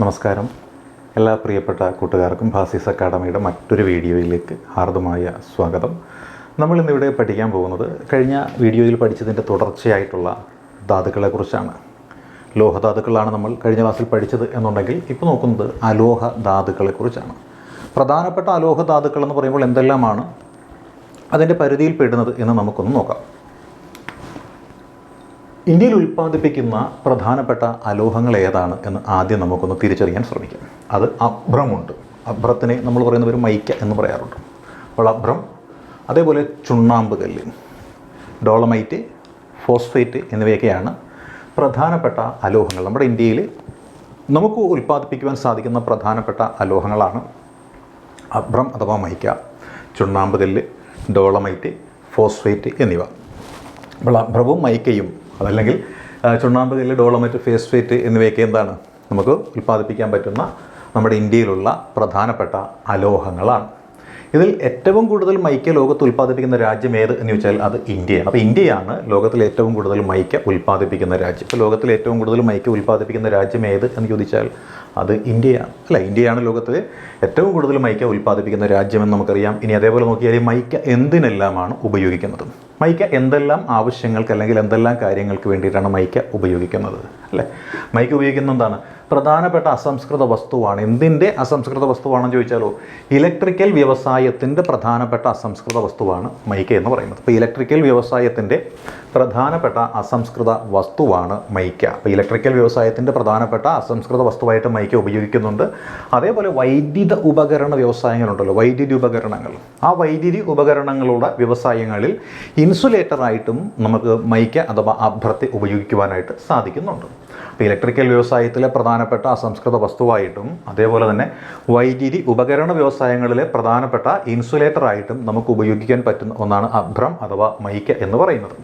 നമസ്കാരം. എല്ലാ പ്രിയപ്പെട്ട കൂട്ടുകാർക്കും ഭാസിസ് അക്കാഡമിയുടെ മറ്റൊരു വീഡിയോയിലേക്ക് ഹാർദമായ സ്വാഗതം. നമ്മളിന്നിവിടെ പഠിക്കാൻ പോകുന്നത് കഴിഞ്ഞ വീഡിയോയിൽ പഠിച്ചതിൻ്റെ തുടർച്ചയായിട്ടുള്ള ധാതുക്കളെക്കുറിച്ചാണ്. ലോഹധാതുക്കളാണ് നമ്മൾ കഴിഞ്ഞ ക്ലാസ്സിൽ പഠിച്ചത് എന്നുണ്ടെങ്കിൽ ഇപ്പോൾ നോക്കുന്നത് അലോഹ ധാതുക്കളെക്കുറിച്ചാണ്. പ്രധാനപ്പെട്ട അലോഹ ധാതുക്കൾ എന്ന് പറയുമ്പോൾ എന്തെല്ലാമാണ് അതിൻ്റെ പരിധിയിൽ പെടുന്നത് എന്ന് നമുക്കൊന്ന് നോക്കാം. ഇന്ത്യയിൽ ഉൽപ്പാദിപ്പിക്കുന്ന പ്രധാനപ്പെട്ട അലോഹങ്ങൾ ഏതാണ് എന്ന് ആദ്യം നമുക്കൊന്ന് തിരിച്ചറിയാൻ ശ്രമിക്കാം. അത് അഭ്രമുണ്ട്. അഭ്രത്തിനെ നമ്മൾ പറയുന്ന പേര് മൈക്ക എന്ന് പറയാറുണ്ട്. അപ്പോൾ അഭ്രം, അതേപോലെ ചുണ്ണാമ്പ് കല്ല്, ഡോളമൈറ്റ്, ഫോസ്ഫേറ്റ് എന്നിവയൊക്കെയാണ് പ്രധാനപ്പെട്ട അലോഹങ്ങൾ. നമ്മുടെ ഇന്ത്യയിൽ നമുക്ക് ഉൽപ്പാദിപ്പിക്കുവാൻ സാധിക്കുന്ന പ്രധാനപ്പെട്ട അലോഹങ്ങളാണ് അഭ്രം അഥവാ മൈക്ക, ചുണ്ണാമ്പ് കല്ല്, ഡോളമൈറ്റ്, ഫോസ്ഫേറ്റ് എന്നിവ. അപ്പോൾ അഭ്രവും മൈക്കയും അതല്ലെങ്കിൽ ചുണ്ണാമ്പ് കല്ല്, ഡോളമൈറ്റ്, ഫോസ്ഫേറ്റ് എന്നിവയൊക്കെ എന്താണ് നമുക്ക് ഉൽപ്പാദിപ്പിക്കാൻ പറ്റുന്ന നമ്മുടെ ഇന്ത്യയിലുള്ള പ്രധാനപ്പെട്ട അലോഹങ്ങളാണ്. ഇതിൽ ഏറ്റവും കൂടുതൽ മൈക്ക ലോകത്ത് ഉൽപ്പാദിപ്പിക്കുന്ന രാജ്യം ഏത് എന്ന് ചോദിച്ചാൽ അത് ഇന്ത്യയാണ്. അപ്പോൾ ഇന്ത്യയാണ് ലോകത്തിലെ ഏറ്റവും കൂടുതൽ മൈക്ക ഉൽപ്പാദിപ്പിക്കുന്ന രാജ്യം. ഇപ്പോൾ ലോകത്തിലെ ഏറ്റവും കൂടുതൽ മൈക്ക ഉൽപ്പാദിപ്പിക്കുന്ന രാജ്യം ഏത് എന്ന് ചോദിച്ചാൽ അത് ഇന്ത്യയാണ്. അല്ല, ഇന്ത്യയാണ് ലോകത്തിലെ ഏറ്റവും കൂടുതൽ മൈക്ക ഉൽപ്പാദിപ്പിക്കുന്ന രാജ്യമെന്ന് നമുക്കറിയാം. ഇനി അതേപോലെ നോക്കിയാൽ മൈക്ക എന്തിനെല്ലാമാണ് ഉപയോഗിക്കുന്നത്, മൈക്ക എന്തെല്ലാം ആവശ്യങ്ങൾക്ക് അല്ലെങ്കിൽ എന്തെല്ലാം കാര്യങ്ങൾക്ക് വേണ്ടിയിട്ടാണ് മൈക്ക ഉപയോഗിക്കുന്നത്, അല്ലേ? മൈക്ക ഉപയോഗിക്കുന്ന എന്താണ്? പ്രധാനപ്പെട്ട അസംസ്കൃത വസ്തുവാണ്. എന്തിൻ്റെ അസംസ്കൃത വസ്തുവാണെന്ന് ചോദിച്ചാലോ, ഇലക്ട്രിക്കൽ വ്യവസായത്തിൻ്റെ പ്രധാനപ്പെട്ട അസംസ്കൃത വസ്തുവാണ് മൈക്ക എന്ന് പറയുന്നത്. അപ്പോൾ ഇലക്ട്രിക്കൽ വ്യവസായത്തിൻ്റെ പ്രധാനപ്പെട്ട അസംസ്കൃത വസ്തുവാണ് മൈക്ക. അപ്പോൾ ഇലക്ട്രിക്കൽ വ്യവസായത്തിൻ്റെ പ്രധാനപ്പെട്ട അസംസ്കൃത വസ്തുവായിട്ട് മൈക്ക ഉപയോഗിക്കുന്നുണ്ട്. അതേപോലെ വൈദ്യുത ഉപകരണ വ്യവസായങ്ങളുണ്ടല്ലോ, വൈദ്യുതി ഉപകരണങ്ങൾ, ആ വൈദ്യുതി ഉപകരണങ്ങളുടെ വ്യവസായങ്ങളിൽ ഇൻസുലേറ്ററായിട്ടും നമുക്ക് മൈക്ക അഥവാ അഭ്രത്തെ ഉപയോഗിക്കുവാനായിട്ട് സാധിക്കുന്നുണ്ട്. അപ്പോൾ ഇലക്ട്രിക്കൽ വ്യവസായത്തിലെ പ്രധാനപ്പെട്ട അസംസ്കൃത വസ്തുവായിട്ടും അതേപോലെ തന്നെ വൈദ്യുതി ഉപകരണ വ്യവസായങ്ങളിലെ പ്രധാനപ്പെട്ട ഇൻസുലേറ്ററായിട്ടും നമുക്ക് ഉപയോഗിക്കാൻ പറ്റുന്ന ഒന്നാണ് അഭ്രം അഥവാ മൈക്ക എന്ന് പറയുന്നത്.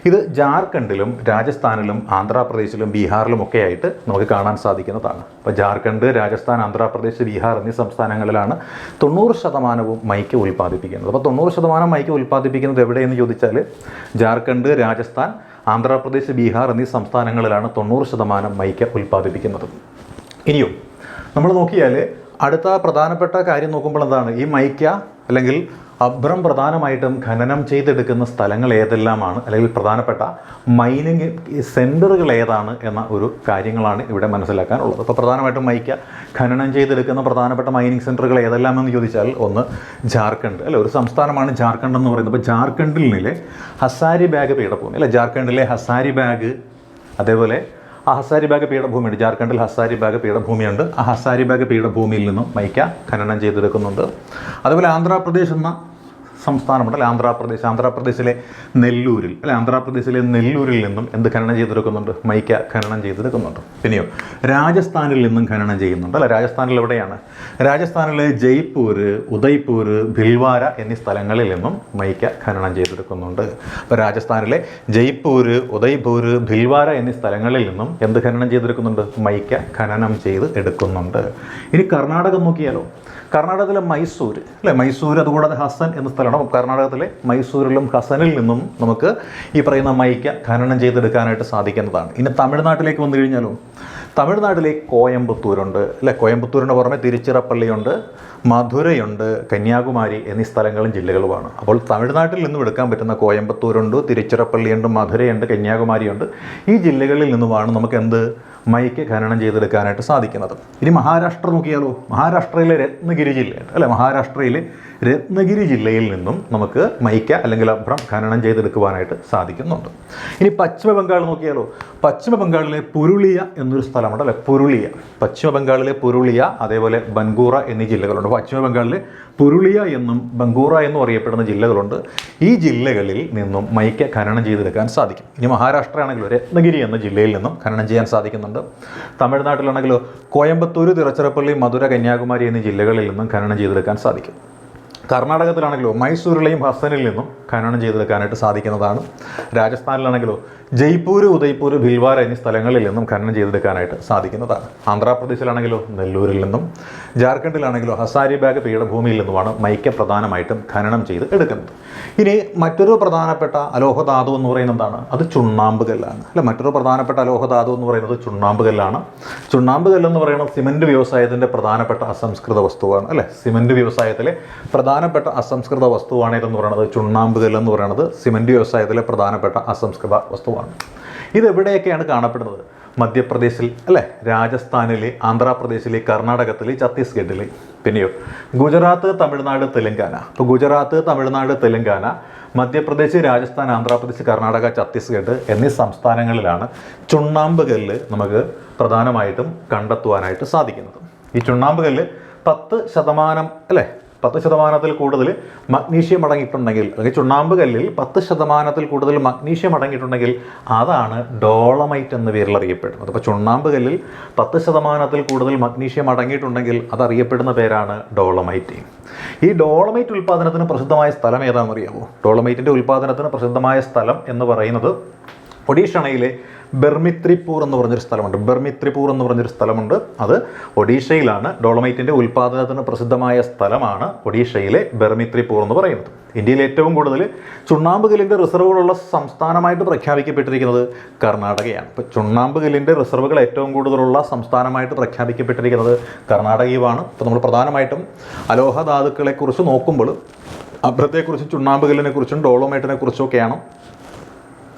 ഇത് ജാർഖണ്ഡിലും രാജസ്ഥാനിലും ആന്ധ്രാപ്രദേശിലും ബീഹാറിലും ഒക്കെ ആയിട്ട് നമുക്ക് കാണാൻ സാധിക്കുന്നതാണ്. അപ്പോൾ ജാർഖണ്ഡ്, രാജസ്ഥാൻ, ആന്ധ്രാപ്രദേശ്, ബീഹാർ എന്നീ സംസ്ഥാനങ്ങളിലാണ് 90% മൈക്ക ഉൽപ്പാദിപ്പിക്കുന്നത്. അപ്പോൾ 90% മൈക്ക ഉൽപ്പാദിപ്പിക്കുന്നത് എവിടെയെന്ന് ചോദിച്ചാൽ ജാർഖണ്ഡ്, രാജസ്ഥാൻ, ആന്ധ്രാപ്രദേശ്, ബീഹാർ എന്നീ സംസ്ഥാനങ്ങളിലാണ് 90% മൈക്ക ഉൽപ്പാദിപ്പിക്കുന്നത്. ഇനിയും നമ്മൾ നോക്കിയാൽ അടുത്ത പ്രധാനപ്പെട്ട കാര്യം നോക്കുമ്പോൾ എന്താണ്, ഈ മൈക്ക അല്ലെങ്കിൽ അഭ്രം പ്രധാനമായിട്ടും ഖനനം ചെയ്തെടുക്കുന്ന സ്ഥലങ്ങൾ ഏതെല്ലാമാണ്, അല്ലെങ്കിൽ പ്രധാനപ്പെട്ട മൈനിങ് സെൻറ്ററുകൾ ഏതാണ് എന്ന ഒരു കാര്യങ്ങളാണ് ഇവിടെ മനസ്സിലാക്കാനുള്ളത്. അപ്പോൾ പ്രധാനമായിട്ടും മൈക്ക ഖനനം ചെയ്തെടുക്കുന്ന പ്രധാനപ്പെട്ട മൈനിങ് സെൻറ്ററുകൾ ഏതെല്ലാമെന്ന് ചോദിച്ചാൽ ഒന്ന് ജാർഖണ്ഡ്, അല്ലെ, ഒരു സംസ്ഥാനമാണ് ജാർഖണ്ഡ് എന്ന് പറയുന്നത്. അപ്പോൾ ജാർഖണ്ഡിലെ ഹസാരിബാഗ് പീഠഭൂമി, അല്ലെ, ജാർഖണ്ഡിലെ ഹസാരിബാഗ്, അതേപോലെ ആ ഹസാരിബാഗ് പീഠഭൂമിയുണ്ട്. ജാർഖണ്ഡിൽ ഹസാരിബാഗ് പീഠഭൂമിയുണ്ട്. ആ ഹസാരിബാഗ് പീഠഭൂമിയിൽ നിന്നും മൈക്ക ഖനനം ചെയ്തെടുക്കുന്നുണ്ട്. അതുപോലെ ആന്ധ്രാപ്രദേശ് എന്ന സംസ്ഥാനമുണ്ട്, അല്ലെ, ആന്ധ്രാപ്രദേശിലെ നെല്ലൂരിൽ, അല്ലെ, ആന്ധ്രാപ്രദേശിലെ നെല്ലൂരിൽ നിന്നും എന്ത് ഖനനം ചെയ്തെടുക്കുന്നുണ്ട്? മൈക്ക ഖനനം ചെയ്തെടുക്കുന്നുണ്ട്. പിന്നെയോ രാജസ്ഥാനിൽ നിന്നും ഖനനം ചെയ്യുന്നുണ്ട്, അല്ലെ. രാജസ്ഥാനിൽ എവിടെയാണ്? രാജസ്ഥാനിലെ ജയ്പൂർ, ഉദയ്പൂർ, ഭിൽവാര എന്നീ സ്ഥലങ്ങളിൽ നിന്നും മൈക്ക ഖനനം ചെയ്തെടുക്കുന്നുണ്ട്. അപ്പോൾ രാജസ്ഥാനിലെ ജയ്പൂർ, ഉദയ്പൂർ, ഭിൽവാര എന്നീ സ്ഥലങ്ങളിൽ നിന്നും എന്ത് ഖനനം ചെയ്തെടുക്കുന്നുണ്ട്? മൈക്ക ഖനനം ചെയ്ത് എടുക്കുന്നുണ്ട്. ഇനി കർണാടകം നോക്കിയാലോ, കർണാടകത്തിലെ മൈസൂർ, അല്ലെ, മൈസൂർ, അതുകൂടാതെ ഹസൻ എന്ന സ്ഥലമാണ്. കർണാടകത്തിലെ മൈസൂരിലും ഹസനിൽ നിന്നും നമുക്ക് ഈ പറയുന്ന മൈക്ക ഖനനം ചെയ്തെടുക്കാനായിട്ട് സാധിക്കുന്നതാണ്. ഇനി തമിഴ്നാട്ടിലേക്ക് വന്നു കഴിഞ്ഞാലോ, തമിഴ്നാട്ടിലെ കോയമ്പത്തൂരുണ്ട്, അല്ലെ, കോയമ്പത്തൂരിന് പുറമെ തിരുച്ചിറപ്പള്ളിയുണ്ട്, മധുരയുണ്ട്, കന്യാകുമാരി എന്നീ സ്ഥലങ്ങളും ജില്ലകളുമാണ്. അപ്പോൾ തമിഴ്നാട്ടിൽ നിന്നും എടുക്കാൻ പറ്റുന്ന കോയമ്പത്തൂരുണ്ട്, തിരുച്ചിറപ്പള്ളിയുണ്ട്, മധുരയുണ്ട്, കന്യാകുമാരിയുണ്ട്. ഈ ജില്ലകളിൽ നിന്നുമാണ് നമുക്ക് എന്ത് മൈക്ക ഖനനം ചെയ്തെടുക്കാനായിട്ട് സാധിക്കുന്നത്. ഇനി മഹാരാഷ്ട്ര നോക്കിയാലോ, മഹാരാഷ്ട്രയിലെ രത്നഗിരി ജില്ലയുണ്ട്, അല്ലെ, മഹാരാഷ്ട്രയിലെ രത്നഗിരി ജില്ലയിൽ നിന്നും നമുക്ക് മൈക്ക അല്ലെങ്കിൽ അഭ്രം ഖനനം ചെയ്തെടുക്കുവാനായിട്ട് സാധിക്കുന്നുണ്ട്. ഇനി പശ്ചിമ ബംഗാൾ നോക്കിയാലോ, പശ്ചിമ ബംഗാളിലെ പുരുളിയ എന്നൊരു സ്ഥലമുണ്ട്, അല്ലെ, പുരുളിയ, പശ്ചിമ ബംഗാളിലെ പുരുളിയ, അതേപോലെ ബൻഗൂറ എന്നീ ജില്ലകളുണ്ട്. പശ്ചിമ ബംഗാളിലെ പുരുളിയ എന്നും ബംഗൂറ എന്നും അറിയപ്പെടുന്ന ജില്ലകളുണ്ട്. ഈ ജില്ലകളിൽ നിന്നും മൈക്ക ഖനനം ചെയ്തെടുക്കാൻ സാധിക്കും. ഇനി മഹാരാഷ്ട്ര ആണെങ്കിലോ രത്നഗിരി എന്ന ജില്ലയിൽ നിന്നും ഖനനം ചെയ്യാൻ സാധിക്കുന്നുണ്ട്. തമിഴ്നാട്ടിലാണെങ്കിലോ കോയമ്പത്തൂർ, തിരുച്ചിറപ്പള്ളി, മധുര, കന്യാകുമാരി എന്നീ ജില്ലകളിൽ നിന്നും ഖനനം ചെയ്തെടുക്കാൻ സാധിക്കും. കർണാടകത്തിലാണെങ്കിലോ മൈസൂരിലെയും ഹസനിൽ നിന്നും ഖനനം ചെയ്തെടുക്കാനായിട്ട് സാധിക്കുന്നതാണ്. രാജസ്ഥാനിലാണെങ്കിലോ ജയ്പൂർ, ഉദയ്പൂർ, ഭിൽവാര എന്നീ സ്ഥലങ്ങളിൽ നിന്നും ഖനനം ചെയ്തെടുക്കാനായിട്ട് സാധിക്കുന്നതാണ്. ആന്ധ്രാപ്രദേശിലാണെങ്കിലോ നെല്ലൂരിൽ നിന്നും, ജാർഖണ്ഡിലാണെങ്കിലോ ഹസാരിബാഗ് പീഠഭൂമിയിൽ നിന്നുമാണ് മൈക്ക പ്രധാനമായിട്ടും ഖനനം ചെയ്ത് എടുക്കുന്നത്. ഇനി മറ്റൊരു പ്രധാനപ്പെട്ട അലോഹധാതു എന്ന് പറയുന്നത് എന്താണ്? അത് ചുണ്ണാമ്പ് കല്ലാണ്. അല്ല, മറ്റൊരു പ്രധാനപ്പെട്ട അലോഹധാതു എന്ന് പറയുന്നത് ചുണ്ണാമ്പ് കല്ലാണ്. ചുണ്ണാമ്പ് കല്ലെന്ന് പറയുന്നത് സിമൻറ്റ് വ്യവസായത്തിൻ്റെ പ്രധാനപ്പെട്ട അസംസ്കൃത വസ്തുവാണ്. അല്ലേ, സിമൻറ്റ് വ്യവസായത്തിലെ പ്രധാനപ്പെട്ട അസംസ്കൃത വസ്തുവാണ് ഇതെന്ന് പറയുന്നത്. ചുണ്ണാമ്പ് കല്ലെന്ന് പറയുന്നത് സിമൻറ്റ് വ്യവസായത്തിലെ പ്രധാനപ്പെട്ട അസംസ്കൃത വസ്തുവാണ്. ഇതെവിടെയൊക്കെയാണ് കാണപ്പെടുന്നത്? മധ്യപ്രദേശിൽ, അല്ലേ, രാജസ്ഥാനിൽ, ആന്ധ്രാപ്രദേശിൽ, കർണാടകത്തിൽ, ഛത്തീസ്ഗഡിൽ. പിന്നെയോ ഗുജറാത്ത്, തമിഴ്നാട്, തെലങ്കാന. ഇപ്പോൾ ഗുജറാത്ത്, തമിഴ്നാട്, തെലങ്കാന, മധ്യപ്രദേശ്, രാജസ്ഥാൻ, ആന്ധ്രാപ്രദേശ്, കർണാടക, ഛത്തീസ്ഗഡ് എന്നീ സംസ്ഥാനങ്ങളിലാണ് ചുണ്ണാമ്പ് കല്ല് നമുക്ക് പ്രധാനമായിട്ടും കണ്ടെത്തുവാനായിട്ട് സാധിക്കുന്നത്. ഈ ചുണ്ണാമ്പ് കല്ല് 10%, അല്ലേ, 10% കൂടുതൽ മഗ്നീഷ്യം അടങ്ങിയിട്ടുണ്ടെങ്കിൽ, അല്ലെങ്കിൽ ചുണ്ണാമ്പ് കല്ലിൽ 10% കൂടുതൽ മഗ്നീഷ്യം അടങ്ങിയിട്ടുണ്ടെങ്കിൽ അതാണ് ഡോളമൈറ്റ് എന്ന പേരിൽ അറിയപ്പെടുന്നത്. അപ്പോൾ ചുണ്ണാമ്പ് കല്ലിൽ 10% കൂടുതൽ മഗ്നീഷ്യം അടങ്ങിയിട്ടുണ്ടെങ്കിൽ അതറിയപ്പെടുന്ന പേരാണ് ഡോളമൈറ്റ്. ഈ ഡോളമൈറ്റ് ഉൽപ്പാദനത്തിന് പ്രസിദ്ധമായ സ്ഥലം ഏതാണെന്ന് അറിയാമോ? ഡോളമൈറ്റിൻ്റെ ഉൽപ്പാദനത്തിന് പ്രസിദ്ധമായ സ്ഥലം എന്ന് പറയുന്നത് ഒഡീഷണയിലെ ബെർമിത്രിപൂർ എന്ന് പറഞ്ഞൊരു സ്ഥലമുണ്ട്. ബെർമിത്രിപൂർ എന്ന് പറഞ്ഞൊരു സ്ഥലമുണ്ട്. അത് ഒഡീഷയിലാണ്. ഡോളമൈറ്റിൻ്റെ ഉൽപ്പാദനത്തിന് പ്രസിദ്ധമായ സ്ഥലമാണ് ഒഡീഷയിലെ ബെർമിത്രിപൂർ എന്ന് പറയുന്നത്. ഇന്ത്യയിൽ ഏറ്റവും കൂടുതൽ ചുണ്ണാമ്പ് കല്ലിൻ്റെ റിസർവുകളുള്ള സംസ്ഥാനമായിട്ട് പ്രഖ്യാപിക്കപ്പെട്ടിരിക്കുന്നത് കർണാടകയാണ്. ഇപ്പോൾ ചുണ്ണാമ്പ് കല്ലിൻ്റെ റിസർവുകൾ ഏറ്റവും കൂടുതലുള്ള സംസ്ഥാനമായിട്ട് പ്രഖ്യാപിക്കപ്പെട്ടിരിക്കുന്നത് കർണാടകയുമാണ്. ഇപ്പോൾ നമ്മൾ പ്രധാനമായിട്ടും അലോഹധാതുക്കളെക്കുറിച്ച് നോക്കുമ്പോൾ അഭ്രത്തെക്കുറിച്ചും ചുണ്ണാമ്പ് കല്ലിനെക്കുറിച്ചും ഡോളമൈറ്റിനെ കുറിച്ചൊക്കെയാണ്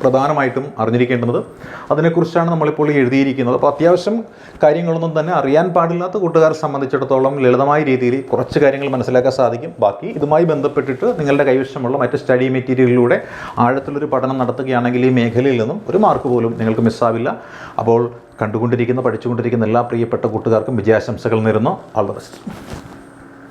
പ്രധാനമായിട്ടും അറിഞ്ഞിരിക്കേണ്ടത്. അതിനെക്കുറിച്ചാണ് നമ്മളിപ്പോൾ എഴുതിയിരിക്കുന്നത്. അപ്പോൾ അത്യാവശ്യം കാര്യങ്ങളൊന്നും തന്നെ അറിയാൻ പാടില്ലാത്ത കൂട്ടുകാരെ സംബന്ധിച്ചിടത്തോളം ലളിതമായ രീതിയിൽ കുറച്ച് കാര്യങ്ങൾ മനസ്സിലാക്കാൻ സാധിക്കും. ബാക്കി ഇതുമായി ബന്ധപ്പെട്ടിട്ട് നിങ്ങളുടെ കൈവശമുള്ള മറ്റ് സ്റ്റഡി മെറ്റീരിയലിലൂടെ ആഴത്തിലൊരു പഠനം നടത്തുകയാണെങ്കിൽ ഈ മേഖലയിൽ നിന്നും ഒരു മാർക്ക് പോലും നിങ്ങൾക്ക് മിസ്സാവില്ല. അപ്പോൾ പഠിച്ചുകൊണ്ടിരിക്കുന്ന എല്ലാ പ്രിയപ്പെട്ട കൂട്ടുകാർക്കും വിജയാശംസകൾ നേരുന്നു. All the best.